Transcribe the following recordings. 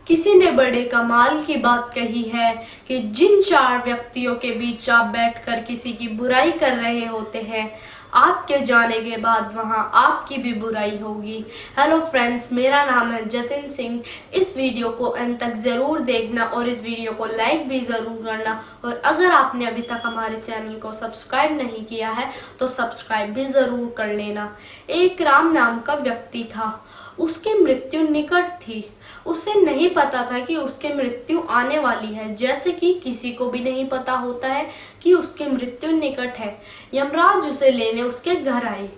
किसी ने बड़े कमाल की बात कही है कि जिन चार व्यक्तियों के बीच आप बैठकर किसी की बुराई कर रहे होते हैं, आपके जाने के बाद वहां आपकी भी बुराई होगी। हेलो फ्रेंड्स, मेरा नाम है जतिन सिंह। इस वीडियो को अंत तक ज़रूर देखना और इस वीडियो को लाइक भी ज़रूर करना। और अगर आपने अभी तक हमारे चैनल को सब्सक्राइब नहीं किया है तो सब्सक्राइब भी ज़रूर कर लेना। एक राम नाम का व्यक्ति था। उसकी मृत्यु निकट थी। उसे नहीं पता था कि उसकी मृत्यु आने वाली है, जैसे कि किसी को भी नहीं पता होता है कि उसकी मृत्यु निकट है। यमराज उसे लेने उसके घर आए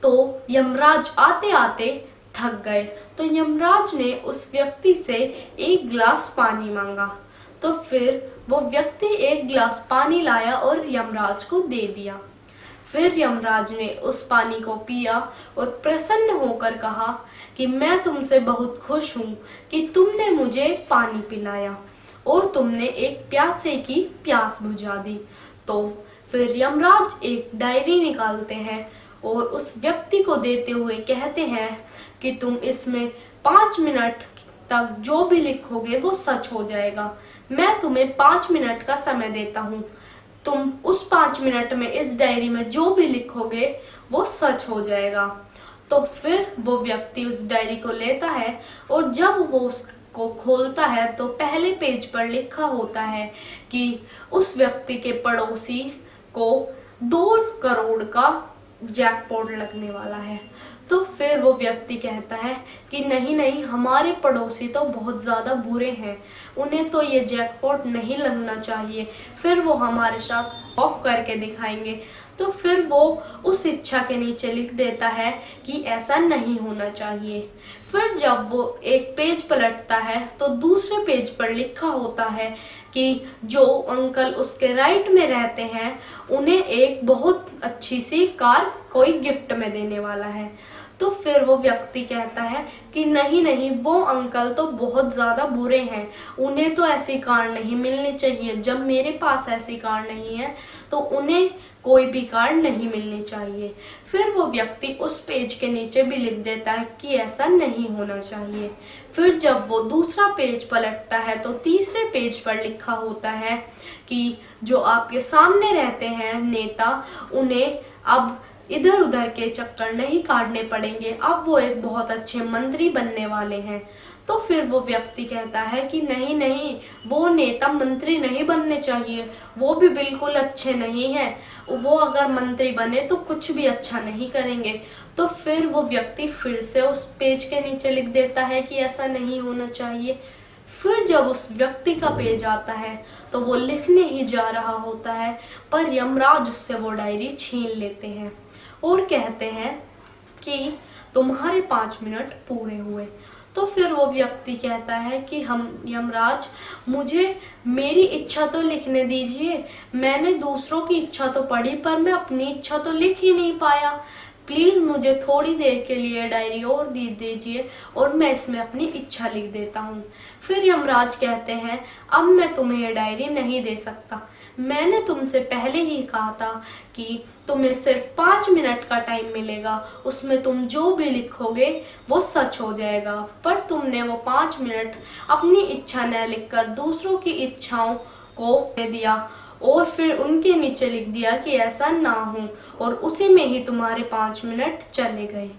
तो यमराज आते आते थक गए, तो यमराज ने उस व्यक्ति से एक गिलास पानी मांगा। तो फिर वो व्यक्ति एक गिलास पानी लाया और यमराज को दे दिया। फिर यमराज ने उस पानी को पिया और प्रसन्न होकर कहा कि मैं तुमसे बहुत खुश हूँ कि तुमने मुझे पानी पिलाया और तुमने एक प्यासे की प्यास बुझा दी। तो फिर यमराज एक डायरी निकालते हैं और उस व्यक्ति को देते हुए कहते हैं कि तुम इसमें 5 मिनट तक जो भी लिखोगे वो सच हो जाएगा। मैं तुम्हें 5 मिनट का समय देता हूँ। तुम उस 5 मिनट में इस डायरी में जो भी लिखोगे वो सच हो जाएगा। तो फिर वो व्यक्ति उस डायरी को लेता है और जब वो उसको खोलता है तो पहले पेज पर लिखा होता है कि उस व्यक्ति के पड़ोसी को 2 करोड़ का जैकपॉट लगने वाला है। तो फिर वो व्यक्ति कहता है कि नहीं नहीं, हमारे पड़ोसी तो बहुत ज़्यादा बुरे हैं, उन्हें तो ये जैकपॉट नहीं लगना चाहिए, फिर वो हमारे साथ ऑफ करके दिखाएंगे। तो फिर वो उस इच्छा के नीचे लिख देता है कि ऐसा नहीं होना चाहिए। फिर जब वो एक पेज पलटता है तो दूसरे पेज पर लिखा होता है कि जो अंकल उसके राइट में रहते हैं उन्हें एक बहुत अच्छी सी कार कोई गिफ्ट में देने वाला है। तो फिर वो व्यक्ति कहता है कि नहीं नहीं, वो अंकल तो बहुत ज़्यादा बुरे हैं, उन्हें तो ऐसी कार नहीं मिलनी चाहिए। जब मेरे पास ऐसी कार नहीं है तो उन्हें कोई भी कार नहीं मिलनी चाहिए। फिर वो व्यक्ति उस पेज के नीचे भी लिख देता है कि ऐसा नहीं होना चाहिए। फिर जब वो दूसरा पेज पलटता है तो तीसरे पेज पर लिखा होता है कि जो आपके सामने रहते हैं नेता, उन्हें अब इधर उधर के चक्कर नहीं काटने पड़ेंगे, अब वो एक बहुत अच्छे मंत्री बनने वाले हैं। तो फिर वो व्यक्ति कहता है कि नहीं नहीं, वो नेता मंत्री नहीं बनने चाहिए, वो भी बिल्कुल अच्छे नहीं हैं, वो अगर मंत्री बने तो कुछ भी अच्छा नहीं करेंगे। तो फिर वो व्यक्ति फिर से उस पेज के नीचे लिख देता है कि ऐसा नहीं होना चाहिए। फिर जब उस व्यक्ति का पेज आता है तो वो लिखने ही जा रहा होता है, पर यमराज उससे वो डायरी छीन लेते हैं और कहते हैं कि तुम्हारे 5 मिनट पूरे हुए। तो फिर वो व्यक्ति कहता है कि हम यमराज, मुझे मेरी इच्छा तो लिखने दीजिए, मैंने दूसरों की इच्छा तो पढ़ी पर मैं अपनी इच्छा तो लिख ही नहीं पाया। प्लीज़ मुझे थोड़ी देर के लिए डायरी और दे दीजिए और मैं इसमें अपनी इच्छा लिख देता हूँ। फिर यमराज कहते हैं अब मैं तुम्हें ये डायरी नहीं दे सकता, मैंने तुमसे पहले ही कहा था कि तुम्हें सिर्फ 5 मिनट का टाइम मिलेगा, उसमें तुम जो भी लिखोगे वो सच हो जाएगा। पर तुमने वो 5 मिनट अपनी इच्छा न लिखकर दूसरों की इच्छाओं को दे दिया और फिर उनके नीचे लिख दिया कि ऐसा ना हो, और उसी में ही तुम्हारे 5 मिनट चले गए।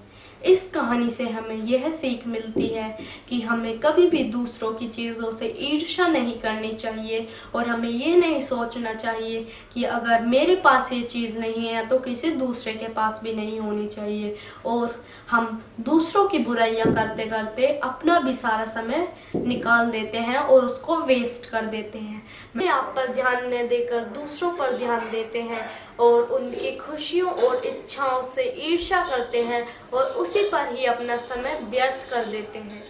इस कहानी से हमें यह सीख मिलती है कि हमें कभी भी दूसरों की चीज़ों से ईर्ष्या नहीं करनी चाहिए और हमें ये नहीं सोचना चाहिए कि अगर मेरे पास ये चीज़ नहीं है तो किसी दूसरे के पास भी नहीं होनी चाहिए, और हम दूसरों की बुराइयां करते करते अपना भी सारा समय निकाल देते हैं और उसको वेस्ट कर देते हैं। मैं आप पर ध्यान न देकर दूसरों पर ध्यान देते हैं और उनकी खुशियों और इच्छाओं से ईर्ष्या करते हैं और उसी पर ही अपना समय व्यर्थ कर देते हैं।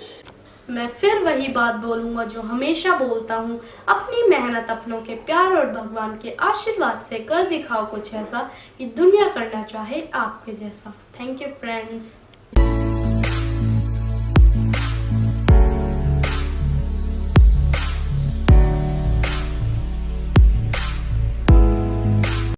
मैं फिर वही बात बोलूँगा जो हमेशा बोलता हूँ, अपनी मेहनत अपनों के प्यार और भगवान के आशीर्वाद से कर दिखाओ कुछ ऐसा कि दुनिया करना चाहे आपके जैसा। Thank you friends.